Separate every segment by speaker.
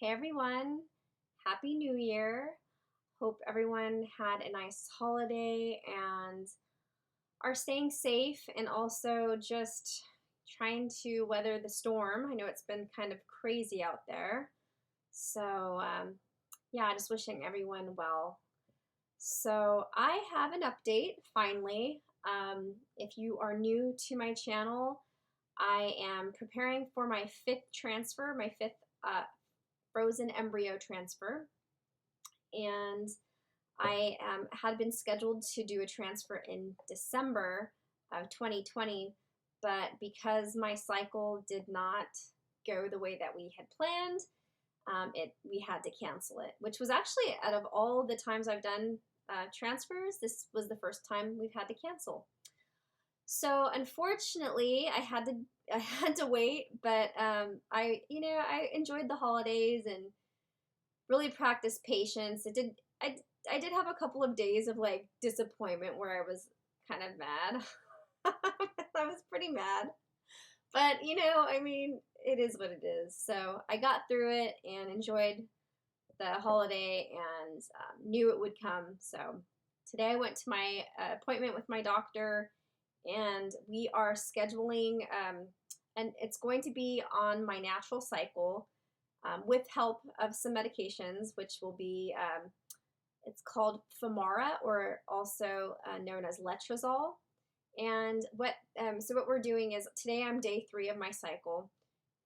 Speaker 1: Hey everyone, Happy New Year. Hope everyone had a nice holiday and are staying safe and also just trying to weather the storm. I know it's been kind of crazy out there. So, yeah, just wishing everyone well. So, I have an update finally. If you are new to my channel, I am preparing for my fifth transfer, my fifth frozen embryo transfer. And I had been scheduled to do a transfer in December of 2020, but because my cycle did not go the way that we had planned, we had to cancel it, which was actually, out of all the times I've done transfers, this was the first time we've had to cancel. So unfortunately, I had to wait, but I enjoyed the holidays and really practiced patience. I did have a couple of days of like disappointment where I was kind of mad. I was pretty mad. But I mean, it is what it is. So I got through it and enjoyed the holiday and knew it would come. So today I went to my appointment with my doctor and we are scheduling, and it's going to be on my natural cycle with help of some medications, which will be, it's called Femara, or also known as letrozole. And so what we're doing is today I'm day 3 of my cycle,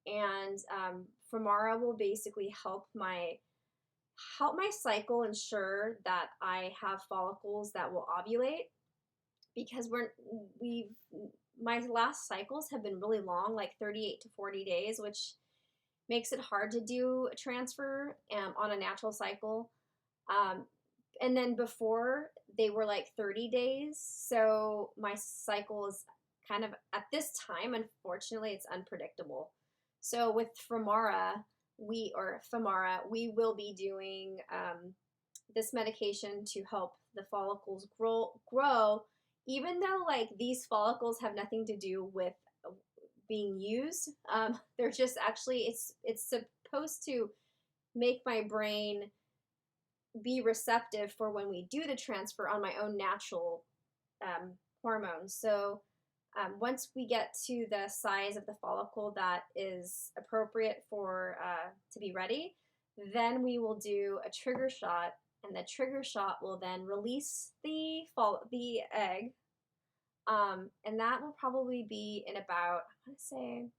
Speaker 1: and Femara will basically help my cycle ensure that I have follicles that will ovulate, because my last cycles have been really long, like 38 to 40 days, which makes it hard to do a transfer on a natural cycle. And then before, they were like 30 days. So my cycle is kind of, at this time, unfortunately, it's unpredictable. So with Femara, we will be doing this medication to help the follicles grow, even though like these follicles have nothing to do with being used. They're just actually, it's supposed to make my brain be receptive for when we do the transfer on my own natural hormones. So once we get to the size of the follicle that is appropriate for to be ready, then we will do a trigger shot, and the trigger shot will then release the egg. And that will probably be in about, I want to say,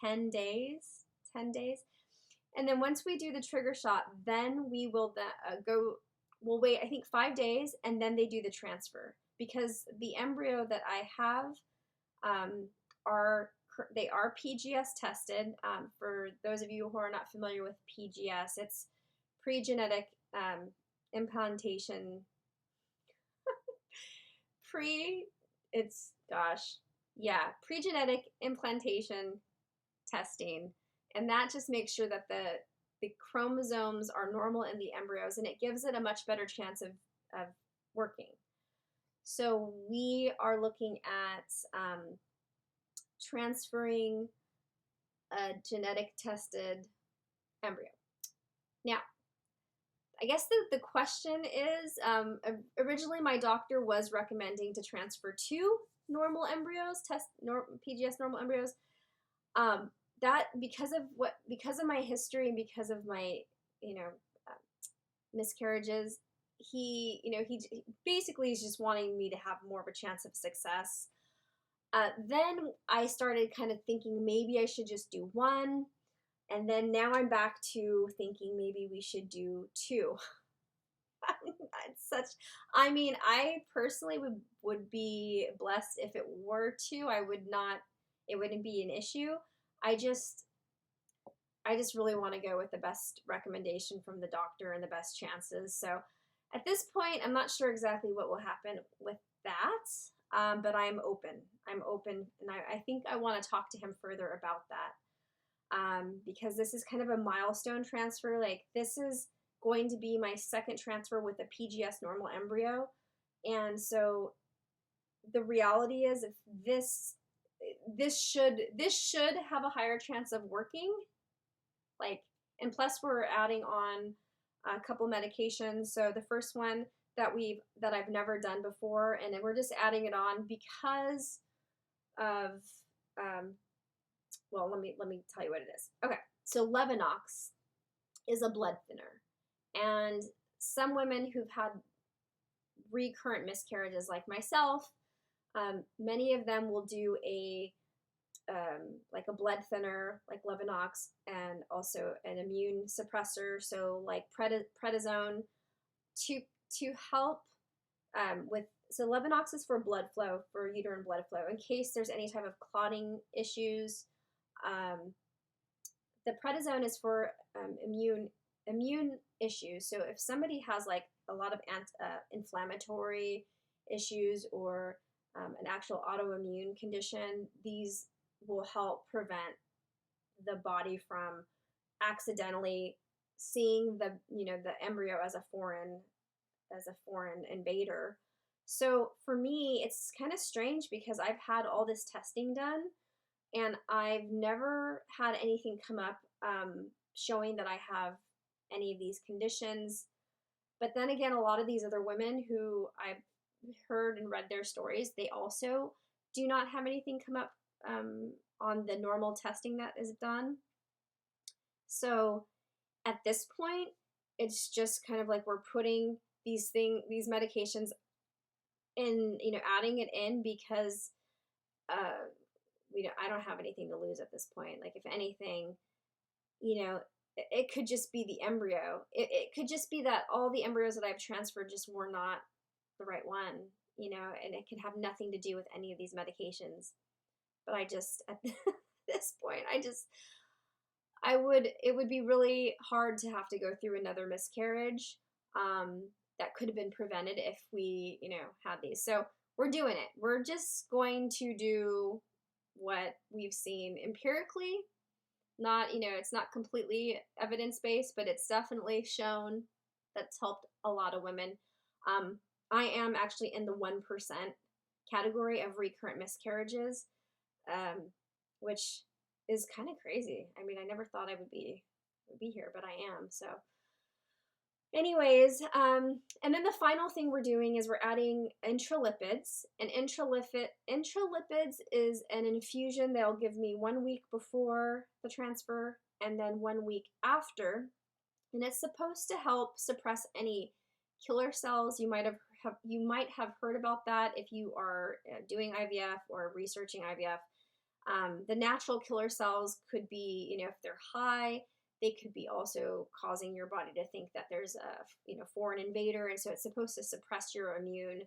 Speaker 1: 10 days. And then once we do the trigger shot, then we will we'll wait, I think, 5 days, and then they do the transfer. Because the embryo that I have they are PGS tested. For those of you who are not familiar with PGS, it's pre-genetic implantation. Pre-genetic implantation testing, and that just makes sure that the chromosomes are normal in the embryos, and it gives it a much better chance of working. So we are looking at transferring a genetic tested embryo. Now, I guess the question is, originally my doctor was recommending to transfer 2 normal embryos, PGS normal embryos. That because of my history and because of my miscarriages, he basically is just wanting me to have more of a chance of success. Then I started kind of thinking maybe I should just do 1. And then now I'm back to thinking maybe we should do 2. I personally would be blessed if it were 2. It wouldn't be an issue. I just really want to go with the best recommendation from the doctor and the best chances. So at this point, I'm not sure exactly what will happen with that, but I'm open, and I think I want to talk to him further about that. Because this is kind of a milestone transfer. Like, this is going to be my second transfer with a PGS normal embryo, and so the reality is, if this should have a higher chance of working, like, And plus we're adding on a couple medications. So the first one that I've never done before, and then we're just adding it on because of well, let me tell you what it is. Okay, so Levinox is a blood thinner, and some women who've had recurrent miscarriages, like myself, many of them will do like a blood thinner, like Levinox, and also an immune suppressor, so like prednisone, to help with. So Levinox is for blood flow, for uterine blood flow, in case there's any type of clotting issues. The prednisone is for immune issues. So if somebody has like a lot of inflammatory issues or an actual autoimmune condition, these will help prevent the body from accidentally seeing the embryo as a foreign invader. So for me, it's kind of strange because I've had all this testing done and I've never had anything come up showing that I have any of these conditions. But then again, a lot of these other women who I've heard and read their stories, they also do not have anything come up on the normal testing that is done. So at this point, it's just kind of like we're putting these medications in, adding it in because I don't have anything to lose at this point. Like if anything, it could just be the embryo. It could just be that all the embryos that I've transferred just were not the right one, and it could have nothing to do with any of these medications. But I just, at this point, it would be really hard to have to go through another miscarriage that could have been prevented if we, had these. So we're doing it. We're just going to do what we've seen empirically. Not, it's not completely evidence-based, but it's definitely shown that's helped a lot of women. I am actually in the 1% category of recurrent miscarriages, which is kind of crazy. I mean, I never thought I would be here, but I am. So anyways, and then the final thing we're doing is we're adding intralipids. And intralipids is an infusion they'll give me 1 week before the transfer and then 1 week after. And it's supposed to help suppress any killer cells. You might have heard about that if you are doing IVF or researching IVF. The natural killer cells could be, if they're high, they could be also causing your body to think that there's a foreign invader, and so it's supposed to suppress your immune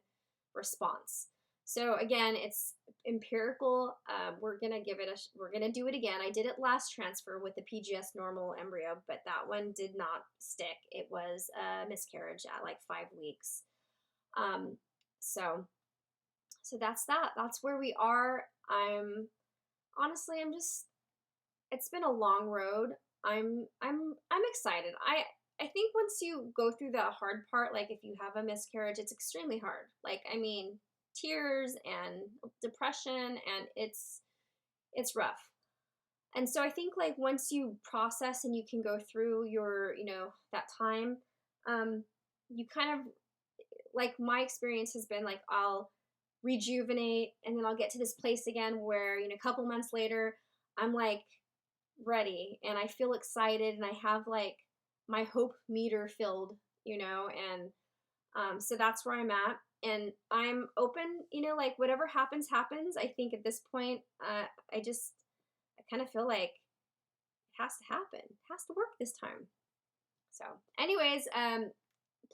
Speaker 1: response. So again, it's empirical. We're gonna do it again. I did it last transfer with the PGS normal embryo, but that one did not stick. It was a miscarriage at like 5 weeks. So that's that. That's where we are. It's been a long road. I'm excited. I think once you go through the hard part, like if you have a miscarriage, it's extremely hard. Like, I mean, tears and depression, and it's rough. And so I think like once you process and you can go through your, that time, you kind of, like my experience has been like, I'll rejuvenate and then I'll get to this place again where, a couple months later, I'm like ready and I feel excited and I have like my hope meter filled, and so that's where I'm at, and I'm open, like whatever happens. I think at this point, I kind of feel like it has to happen. It has to work this time. So anyways,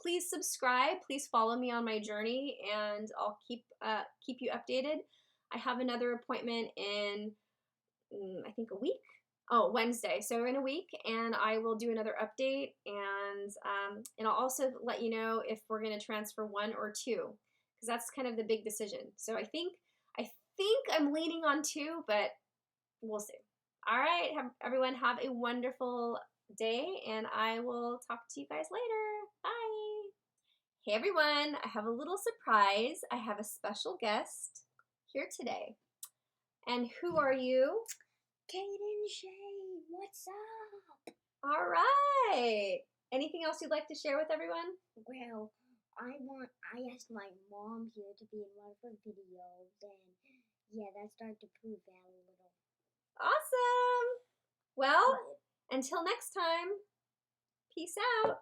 Speaker 1: please subscribe, please follow me on my journey, and I'll keep you updated. I have another appointment in, I think a week. Oh, Wednesday. So in a week, and I will do another update, and I'll also let you know if we're going to transfer 1 or 2, because that's kind of the big decision. So I think I'm leaning on 2, but we'll see. All right, everyone have a wonderful day, and I will talk to you guys later. Bye. Hey everyone, I have a little surprise. I have a special guest here today. And who are you?
Speaker 2: Kate and Shay, what's up?
Speaker 1: All right. Anything else you'd like to share with everyone?
Speaker 2: Well, I asked my mom here to be in one of her videos, and yeah, that started to prove that a little.
Speaker 1: Awesome. Well, until next time, peace out.